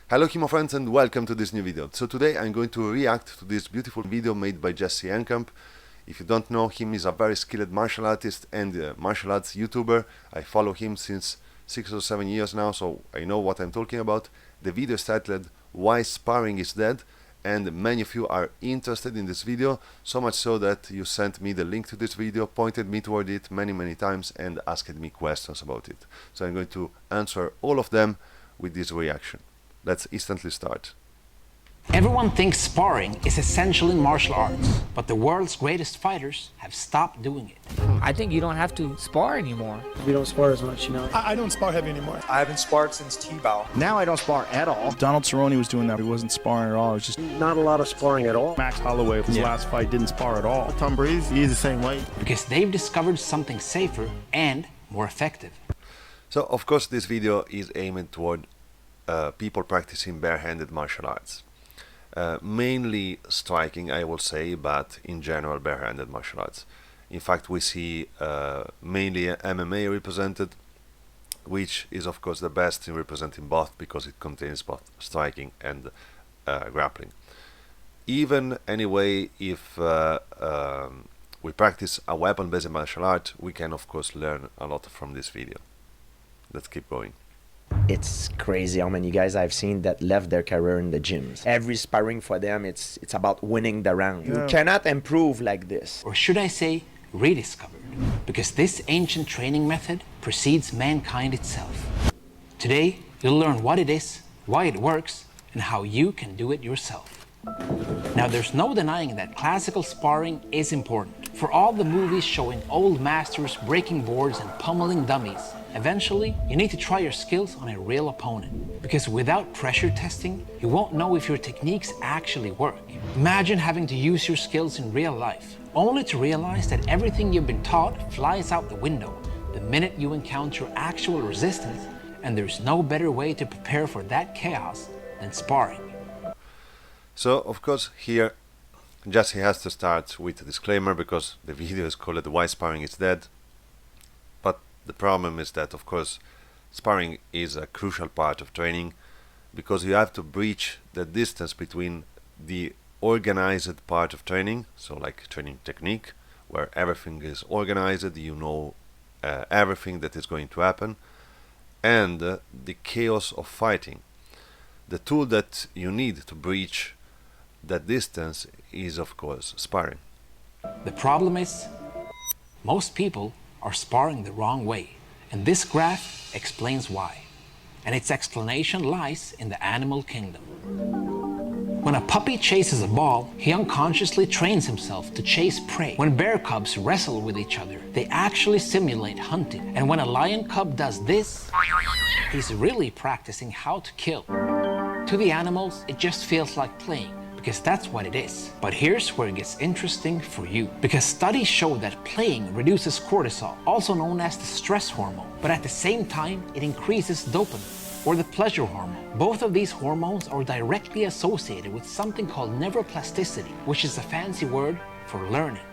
Hello HEMA friends and welcome to this new video. So today I'm going to react to this beautiful video made by Jesse Enkamp. If you don't know him, he's a very skilled martial artist and martial arts YouTuber. I follow him since 6 or 7 years now, so I know what I'm talking about. The video is titled Why Sparring is Dead, and many of you are interested in this video, so much so that you sent me the link to this video, pointed me toward it many times and asked me questions about it. So I'm going to answer all of them with this reaction. Let's instantly start. Everyone thinks sparring is essential in martial arts, but the world's greatest fighters have stopped doing it. I think you don't have to spar anymore. We don't spar as much, you know. I don't spar heavy anymore. I haven't sparred since T-Bow. Now I don't spar at all. Donald Cerrone was doing that. He wasn't sparring at all. It was just Not a lot of sparring at all. Max Holloway, his last fight, didn't spar at all. Tom Brady, he's the same way. Because they've discovered something safer and more effective. So of course this video is aimed toward people practicing barehanded martial arts. Mainly striking, I will say, but in general barehanded martial arts. In fact, we see mainly MMA represented, which is of course the best in representing both because it contains both striking and grappling. Even anyway, if we practice a weapon-based martial art, we can of course learn a lot from this video. Let's keep going. It's crazy how many guys I've seen that left their career in the gyms. Every sparring for them, it's about winning the round. You cannot improve like this. Or should I say, rediscovered? Because this ancient training method precedes mankind itself. Today, you'll learn what it is, why it works, and how you can do it yourself. Now, there's no denying that classical sparring is important. For all the movies showing old masters breaking boards and pummeling dummies, eventually, you need to try your skills on a real opponent. Because without pressure testing, you won't know if your techniques actually work. Imagine having to use your skills in real life, only to realize that everything you've been taught flies out the window the minute you encounter actual resistance, and there's no better way to prepare for that chaos than sparring. So of course here Jesse has to start with a disclaimer because the video is called Why Sparring is Dead. But the problem is that of course sparring is a crucial part of training because you have to breach the distance between the organized part of training, so like training technique, where everything is organized, you know everything that is going to happen, and the chaos of fighting. The tool that you need to breach that distance is of course sparring. The problem is, most people are sparring the wrong way, and this graph explains why. And its explanation lies in the animal kingdom. When a puppy chases a ball, he unconsciously trains himself to chase prey. When bear cubs wrestle with each other, they actually simulate hunting. And when a lion cub does this, he's really practicing how to kill. To the animals, it just feels like playing, because that's what it is. But here's where it gets interesting for you. Because studies show that playing reduces cortisol, also known as the stress hormone, but at the same time, it increases dopamine, or the pleasure hormone. Both of these hormones are directly associated with something called neuroplasticity, which is a fancy word for learning.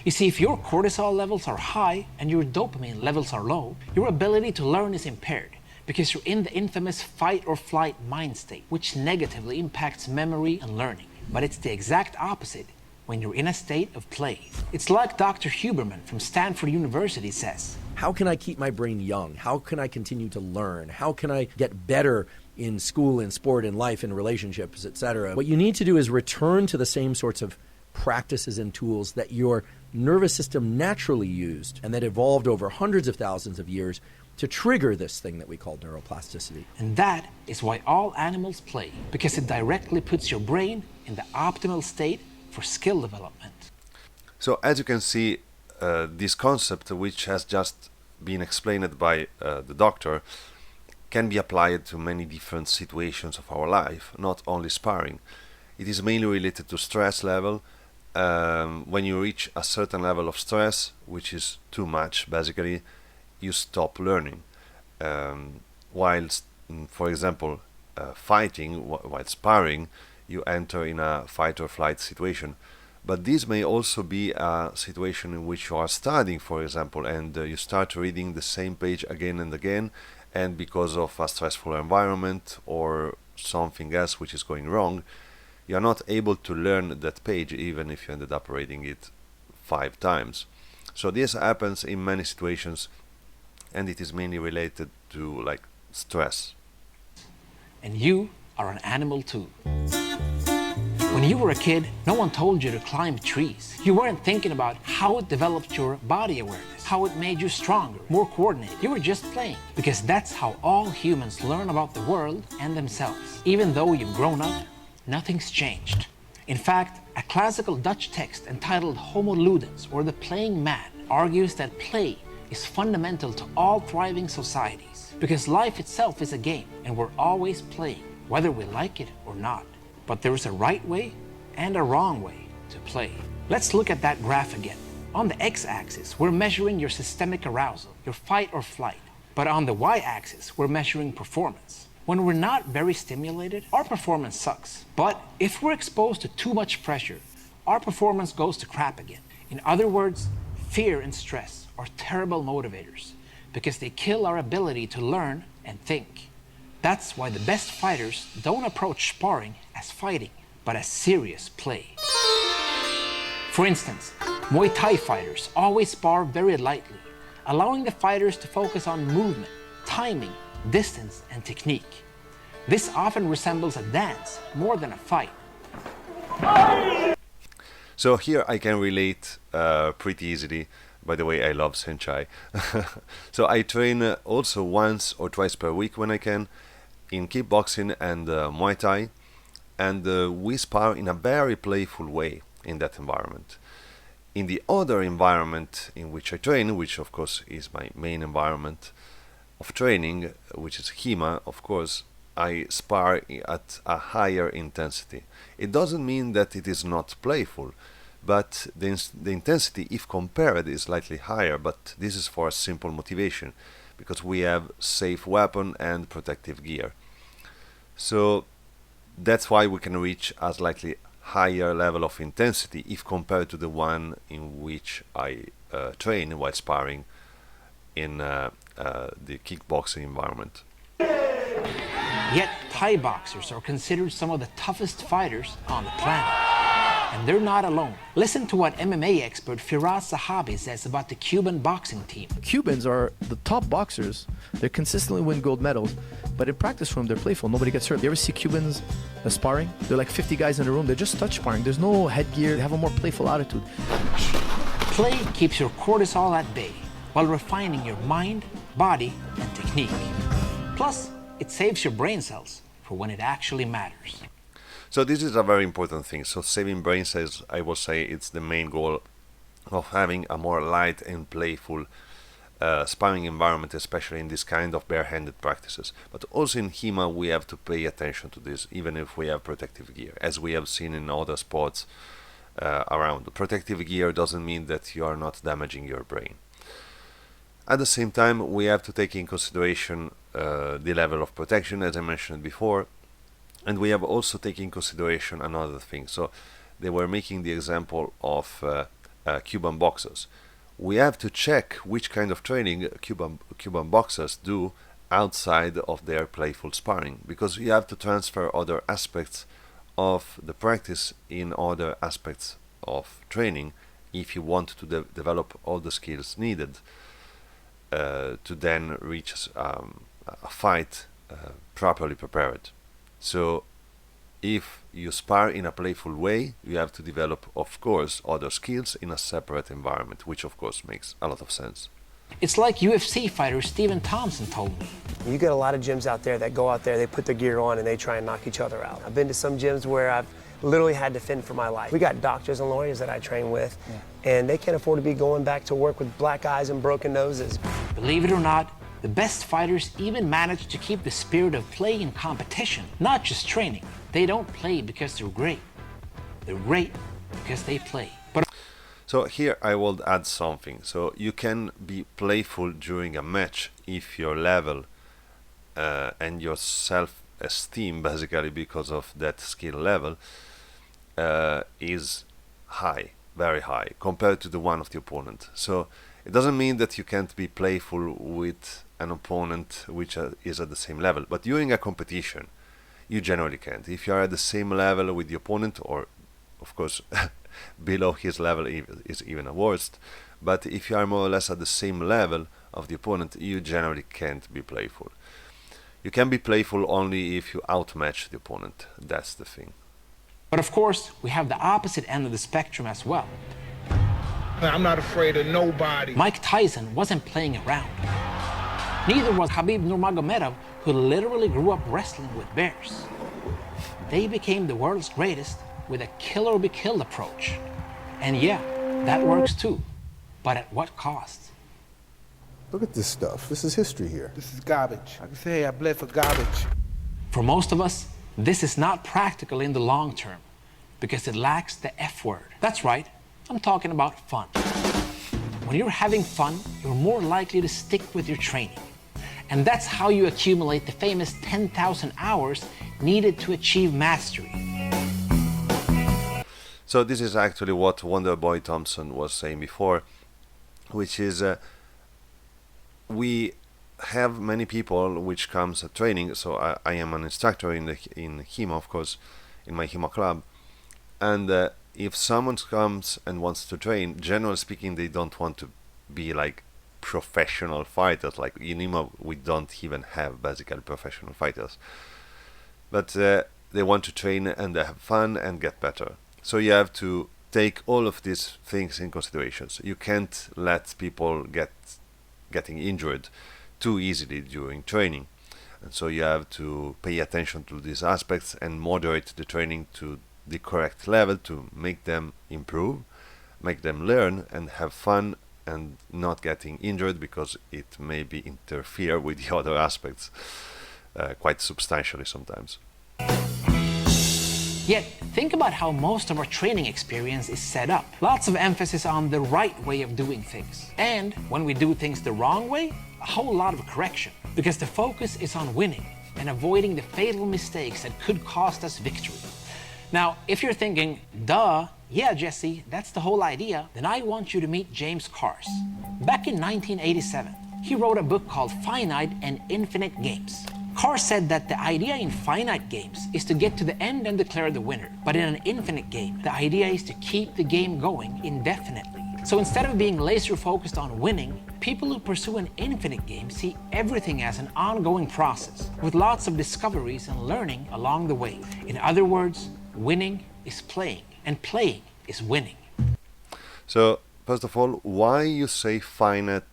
You see, if your cortisol levels are high and your dopamine levels are low, your ability to learn is impaired, because you're in the infamous fight or flight mind state, which negatively impacts memory and learning. But it's the exact opposite when you're in a state of play. It's like Dr. Huberman from Stanford University says, how can I keep my brain young? How can I continue to learn? How can I get better in school, in sport, in life, in relationships, etc.? What you need to do is return to the same sorts of practices and tools that your nervous system naturally used and that evolved over hundreds of thousands of years to trigger this thing that we call neuroplasticity. And that is why all animals play, because it directly puts your brain in the optimal state for skill development. So as you can see, this concept, which has just been explained by the doctor, can be applied to many different situations of our life, not only sparring. It is mainly related to stress level. When you reach a certain level of stress, which is too much, basically, you stop learning. Whilst, for example, fighting, while sparring, you enter in a fight or flight situation. But this may also be a situation in which you are studying, for example, and you start reading the same page again and again, and because of a stressful environment or something else which is going wrong, you are not able to learn that page even if you ended up reading it 5 times. So this happens in many situations, and it is mainly related to like stress. And you are an animal too. When you were a kid, no one told you to climb trees. You weren't thinking about how it developed your body awareness, how it made you stronger, more coordinated. You were just playing, because that's how all humans learn about the world and themselves. Even though you've grown up, nothing's changed. In fact, a classical Dutch text entitled Homo Ludens, or the playing man, argues that play is fundamental to all thriving societies, because life itself is a game, and we're always playing, whether we like it or not. But there is a right way and a wrong way to play. Let's look at that graph again. On the x-axis, we're measuring your systemic arousal, your fight or flight. But on the y-axis, we're measuring performance. When we're not very stimulated, our performance sucks. But if we're exposed to too much pressure, our performance goes to crap again. In other words, fear and stress are terrible motivators because they kill our ability to learn and think. That's why the best fighters don't approach sparring as fighting, but as serious play. For instance, Muay Thai fighters always spar very lightly, allowing the fighters to focus on movement, timing, distance, and technique. This often resembles a dance more than a fight. So here I can relate pretty easily. By the way, I love Senchai. So I train also once or twice per week when I can in kickboxing and Muay Thai, and we spar in a very playful way in that environment. In the other environment in which I train, which of course is my main environment of training, which is HEMA, of course, I spar at a higher intensity. It doesn't mean that it is not playful, but the intensity, if compared, is slightly higher, but this is for a simple motivation, because we have safe weapon and protective gear. So that's why we can reach a slightly higher level of intensity if compared to the one in which I train while sparring in the kickboxing environment. Yet Thai boxers are considered some of the toughest fighters on the planet. And they're not alone. Listen to what MMA expert Firas Zahabi says about the Cuban boxing team. Cubans are the top boxers. They consistently win gold medals, but in practice room, they're playful. Nobody gets hurt. You ever see Cubans sparring? They're like 50 guys in a room. They're just touch sparring. There's no headgear. They have a more playful attitude. Play keeps your cortisol at bay while refining your mind, body, and technique. Plus, it saves your brain cells for when it actually matters. So this is a very important thing. So saving brain cells, I will say, it's the main goal of having a more light and playful sparring environment, especially in this kind of barehanded practices. But also in HEMA we have to pay attention to this, even if we have protective gear, as we have seen in other sports around. Protective gear doesn't mean that you are not damaging your brain. At the same time, we have to take in consideration the level of protection, as I mentioned before. And we have also taken in consideration another thing. So they were making the example of Cuban boxers. We have to check which kind of training Cuban boxers do outside of their playful sparring, because you have to transfer other aspects of the practice in other aspects of training if you want to develop all the skills needed to then reach a fight properly prepared. So if you spar in a playful way, you have to develop, of course, other skills in a separate environment, which of course makes a lot of sense. It's like UFC fighter Stephen Thompson told me. You get a lot of gyms out there that go out there, they put their gear on and they try and knock each other out. I've been to some gyms where I've literally had to fend for my life. We got doctors and lawyers that I train with, and they can't afford to be going back to work with black eyes and broken noses. Believe it or not, the best fighters even manage to keep the spirit of play in competition, not just training. They don't play because they're great. They're great because they play. So here I will add something. So you can be playful during a match if your level and your self-esteem, basically because of that skill level, is high, very high, compared to the one of the opponent. So it doesn't mean that you can't be playful with an opponent which is at the same level. But during a competition, you generally can't. If you are at the same level with the opponent, or of course below his level is even worse, but if you are more or less at the same level of the opponent, you generally can't be playful. You can be playful only if you outmatch the opponent. That's the thing. But of course, we have the opposite end of the spectrum as well. I'm not afraid of nobody. Mike Tyson wasn't playing around. Neither was Khabib Nurmagomedov, who literally grew up wrestling with bears. They became the world's greatest with a kill or be killed approach. And yeah, that works too. But at what cost? Look at this stuff. This is history here. This is garbage. I can say I bled for garbage. For most of us, this is not practical in the long term because it lacks the F word. That's right, I'm talking about fun. When you're having fun, you're more likely to stick with your training. And that's how you accumulate the famous 10,000 hours needed to achieve mastery. So this is actually what Wonderboy Thompson was saying before, which is we have many people which comes at training. So I am an instructor in HEMA, of course, in my HEMA club, and if someone comes and wants to train, generally speaking, they don't want to be like professional fighters. Like in HEMA, we don't even have basically professional fighters, but they want to train and have fun and get better. So you have to take all of these things in consideration. You can't let people getting injured too easily during training, and so you have to pay attention to these aspects and moderate the training to the correct level to make them improve, make them learn and have fun and not getting injured, because it may be interfere with the other aspects quite substantially sometimes. Yet, think about how most of our training experience is set up. Lots of emphasis on the right way of doing things. And when we do things the wrong way, a whole lot of correction. Because the focus is on winning and avoiding the fatal mistakes that could cost us victory. Now, if you're thinking, duh, yeah, Jesse, that's the whole idea, then I want you to meet James Cars. Back in 1987, he wrote a book called Finite and Infinite Games. Carr said that the idea in finite games is to get to the end and declare the winner. But in an infinite game, the idea is to keep the game going indefinitely. So instead of being laser focused on winning, people who pursue an infinite game see everything as an ongoing process with lots of discoveries and learning along the way. In other words, winning is playing and playing is winning. So first of all, why you say finite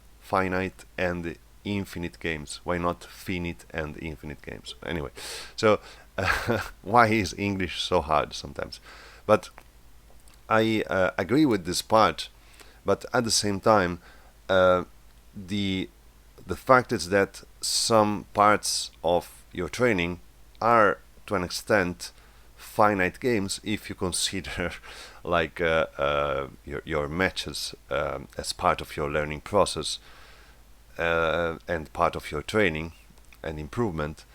and infinite games? Why not finite and infinite games? Anyway, so why is English so hard sometimes? But I agree with this part, but at the same time, the fact is that some parts of your training are to an extent finite games if you consider like your matches as part of your learning process. And part of your training and improvement,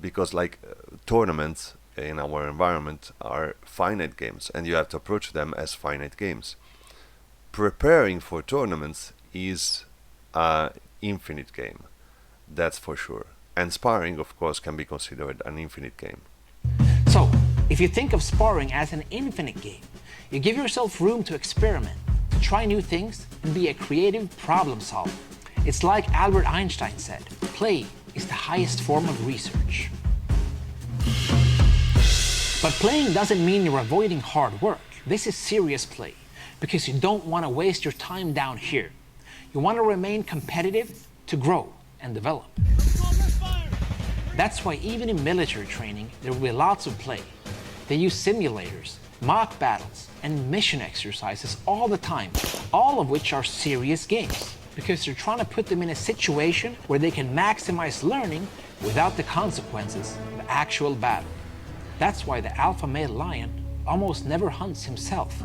because like tournaments in our environment are finite games and you have to approach them as finite games. Preparing for tournaments is an infinite game, that's for sure, and sparring of course can be considered an infinite game. So if you think of sparring as an infinite game, you give yourself room to experiment, to try new things and be a creative problem solver. It's like Albert Einstein said, play is the highest form of research. But playing doesn't mean you're avoiding hard work. This is serious play, because you don't want to waste your time down here. You want to remain competitive to grow and develop. That's why even in military training, there will be lots of play. They use simulators, mock battles, and mission exercises all the time, all of which are serious games, because they're trying to put them in a situation where they can maximize learning without the consequences of actual battle. That's why the alpha male lion almost never hunts himself,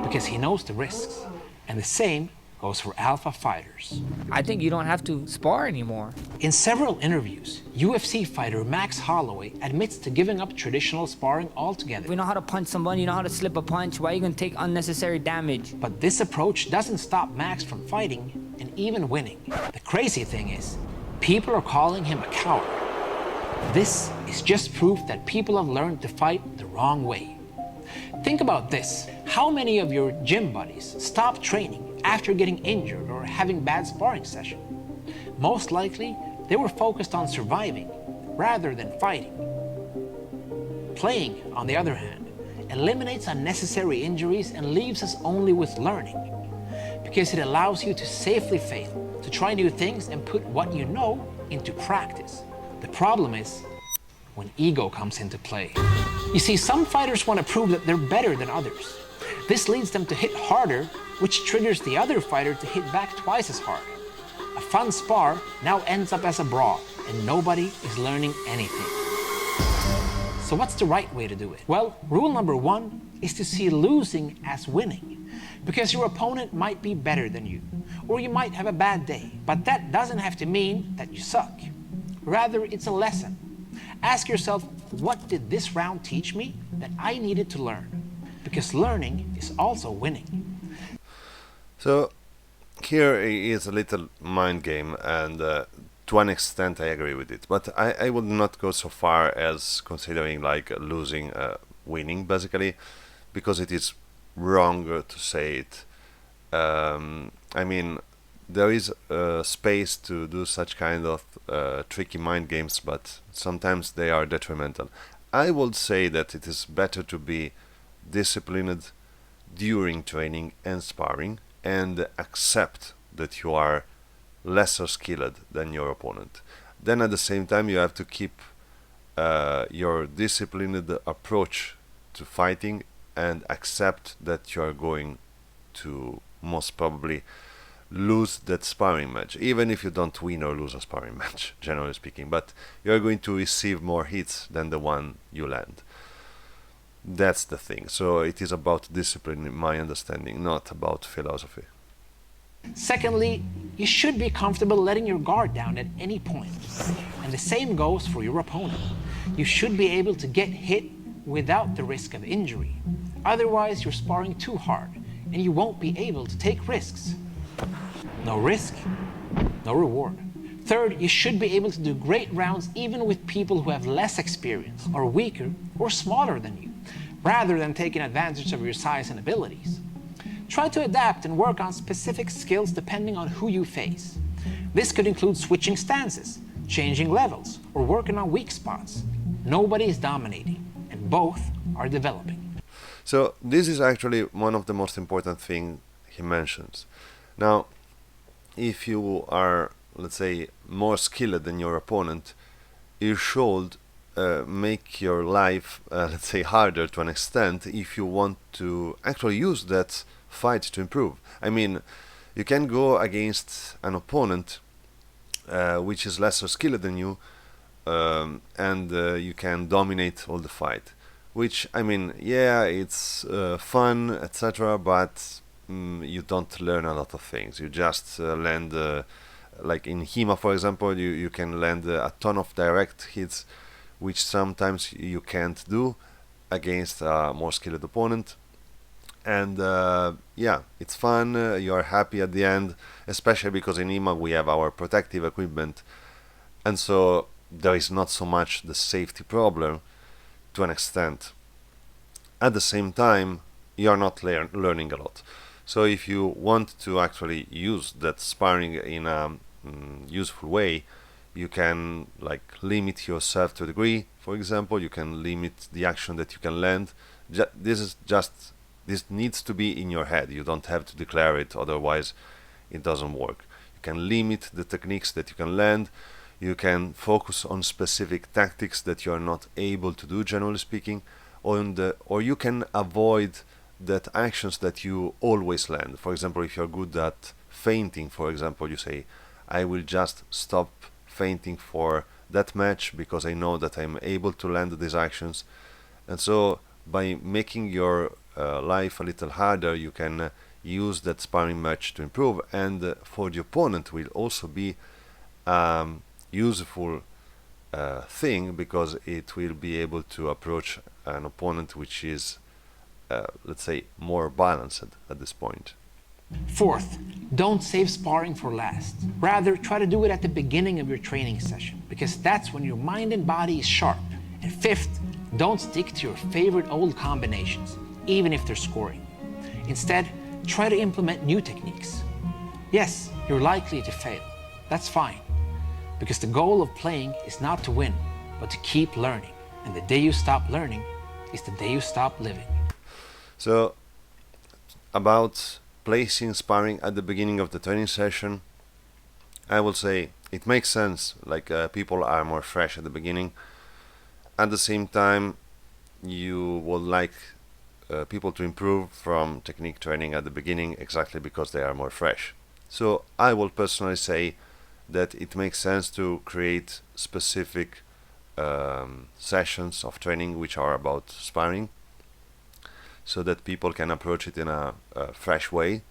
because he knows the risks. And the same goes for alpha fighters. I think you don't have to spar anymore. In several interviews, UFC fighter Max Holloway admits to giving up traditional sparring altogether. We know how to punch someone, you know how to slip a punch, why are you gonna take unnecessary damage? But this approach doesn't stop Max from fighting and even winning. The crazy thing is, people are calling him a coward. This is just proof that people have learned to fight the wrong way. Think about this. How many of your gym buddies stop training after getting injured or having bad sparring session? Most likely, they were focused on surviving rather than fighting. Playing, on the other hand, eliminates unnecessary injuries and leaves us only with learning, because it allows you to safely fail, to try new things and put what you know into practice. The problem is when ego comes into play. You see, some fighters want to prove that they're better than others. This leads them to hit harder, which triggers the other fighter to hit back twice as hard. A fun spar now ends up as a brawl, and nobody is learning anything. So what's the right way to do it? Well, rule number 1 is to see losing as winning, because your opponent might be better than you, or you might have a bad day, but that doesn't have to mean that you suck. Rather, it's a lesson. Ask yourself, what did this round teach me that I needed to learn? Because learning is also winning. So here is a little mind game, and to an extent I agree with it, but I would not go so far as considering like losing winning, basically, because it is wrong to say it. I mean, there is space to do such kind of tricky mind games, but sometimes they are detrimental. I would say that it is better to be disciplined during training and sparring and accept that you are lesser skilled than your opponent. Then at the same time you have to keep your disciplined approach to fighting and accept that you are going to most probably lose that sparring match, even if you don't win or lose a sparring match, generally speaking, but you're going to receive more hits than the one you land. That's the thing. So it is about discipline, in my understanding, not about philosophy. Secondly, you should be comfortable letting your guard down at any point. And the same goes for your opponent. You should be able to get hit without the risk of injury. Otherwise, you're sparring too hard, and you won't be able to take risks. No risk, no reward. Third, you should be able to do great rounds even with people who have less experience, or weaker, or smaller than you, rather than taking advantage of your size and abilities. Try to adapt and work on specific skills depending on who you face. This could include switching stances, changing levels, or working on weak spots. Nobody is dominating, and both are developing. So this is actually one of the most important things he mentions. Now, if you are, let's say, more skilled than your opponent, you should make your life, let's say, harder to an extent if you want to actually use that fight to improve. I mean, you can go against an opponent which is lesser skilled than you, and you can dominate all the fight. Which, I mean, yeah, it's fun, etc., but you don't learn a lot of things. You just land, like in HEMA, for example, you can land a ton of direct hits, which sometimes you can't do against a more skilled opponent. And yeah, it's fun, you are happy at the end, especially because in HEMA we have our protective equipment, and so there is not so much the safety problem to an extent. At the same time, you are not learning a lot. So if you want to actually use that sparring in a useful way, you can like limit yourself to a degree. For example, you can limit the action that you can land. This needs to be in your head. You don't have to declare it, otherwise it doesn't work. You can limit the techniques that you can land. You can focus on specific tactics that you are not able to do, generally speaking, or you can avoid that actions that you always land. For example, if you're good at feinting, for example, you say, I will just stop feinting for that match because I know that I'm able to land these actions. And so by making your life a little harder, you can use that sparring match to improve, and for the opponent will also be useful thing, because it will be able to approach an opponent which is let's say more balanced at this point. Fourth, Don't save sparring for last. Rather, try to do it at the beginning of your training session, because that's when your mind and body is sharp. And fifth, don't stick to your favorite old combinations, even if they're scoring. Instead, try to implement new techniques. Yes, you're likely to fail. That's fine, because the goal of playing is not to win, but to keep learning. And the day you stop learning is the day you stop living. So, about placing sparring at the beginning of the training session, I will say it makes sense, like people are more fresh at the beginning. At the same time, you would like people to improve from technique training at the beginning exactly because they are more fresh. So I will personally say that it makes sense to create specific sessions of training which are about sparring, so that people can approach it in a fresh way,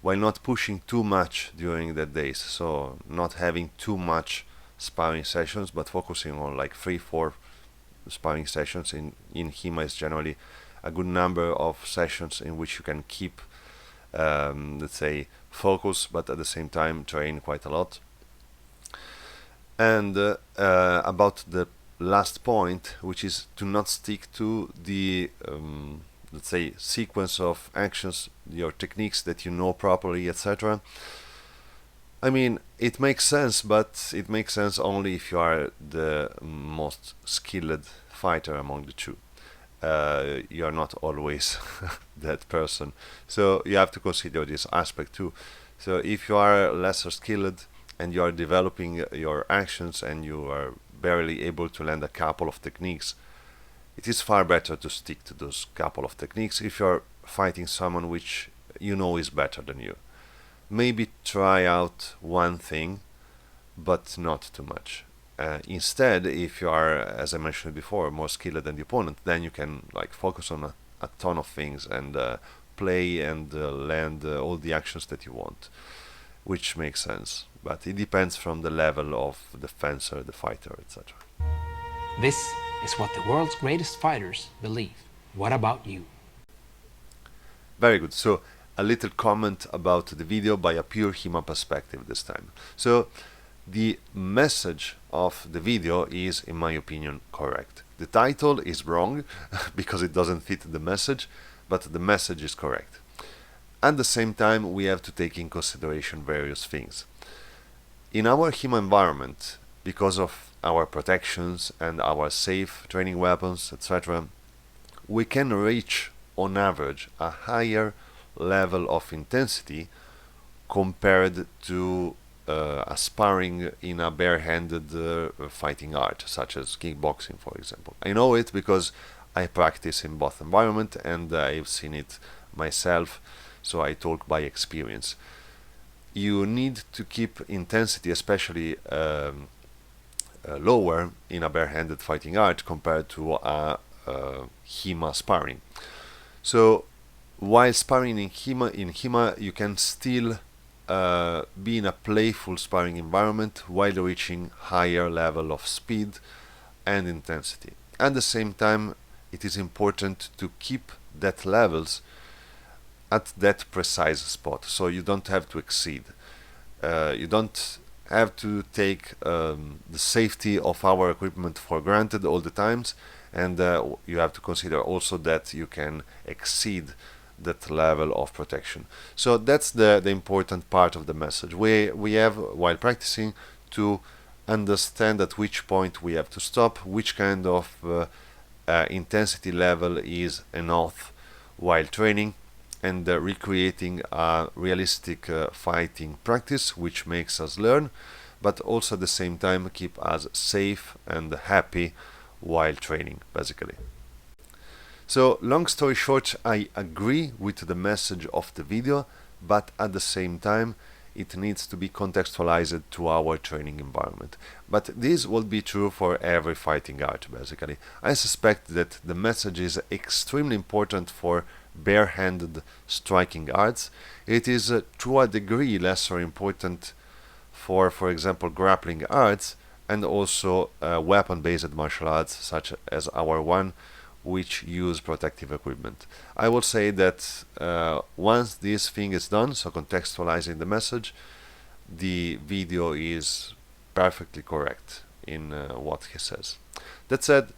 while not pushing too much during the days. So not having too much sparring sessions, but focusing on like 3-4 sparring sessions. In HEMA is generally a good number of sessions in which you can keep, let's say, focus, but at the same time train quite a lot. And about the last point, which is to not stick to the let's say sequence of actions, your techniques that you know properly, etc. I mean, it makes sense, but it makes sense only if you are the most skilled fighter among the two. You are not always that person, so you have to consider this aspect too. So if you are lesser skilled and you are developing your actions and you are barely able to land a couple of techniques, it is far better to stick to those couple of techniques if you're fighting someone which you know is better than you. Maybe try out one thing, but not too much. Instead, if you are, as I mentioned before, more skilled than the opponent, then you can like focus on a ton of things and play and land all the actions that you want, which makes sense. But it depends from the level of the fencer, the fighter, etc. This is what the world's greatest fighters believe. What about you? Very good. So a little comment about the video by a pure HEMA perspective this time. So the message of the video is, in my opinion, correct. The title is wrong because it doesn't fit the message, but the message is correct. At the same time, we have to take in consideration various things. In our HEMA environment, because of our protections and our safe training weapons, etc., we can reach on average a higher level of intensity compared to a sparring in a barehanded fighting art, such as kickboxing, for example. I know it because I practice in both environments and I've seen it myself, so I talk by experience. You need to keep intensity, especially lower in a barehanded fighting art compared to a HEMA sparring. So while sparring in HEMA you can still be in a playful sparring environment while reaching higher level of speed and intensity. At the same time, it is important to keep that levels at that precise spot, so you don't have to exceed. You don't have to take the safety of our equipment for granted all the times, and you have to consider also that you can exceed that level of protection. So that's the important part of the message. We have, while practicing, to understand at which point we have to stop, which kind of intensity level is enough while training, and recreating a realistic fighting practice which makes us learn, but also at the same time keep us safe and happy while training, basically. So, long story short, I agree with the message of the video, but at the same time it needs to be contextualized to our training environment. But this will be true for every fighting art, basically. I suspect that the message is extremely important for barehanded striking arts. It is to a degree lesser important for example, grappling arts and also weapon-based martial arts such as our one, which use protective equipment. I will say that once this thing is done, so contextualizing the message, the video is perfectly correct in what he says. That said,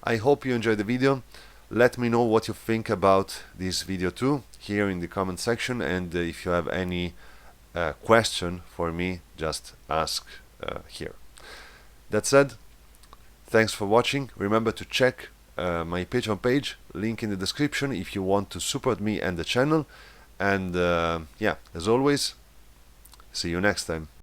I hope you enjoyed the video. Let me know what you think about this video too, here in the comment section, and if you have any question for me, just ask here. That said, thanks for watching. Remember to check my Patreon page, link in the description, if you want to support me and the channel. And yeah, as always, see you next time.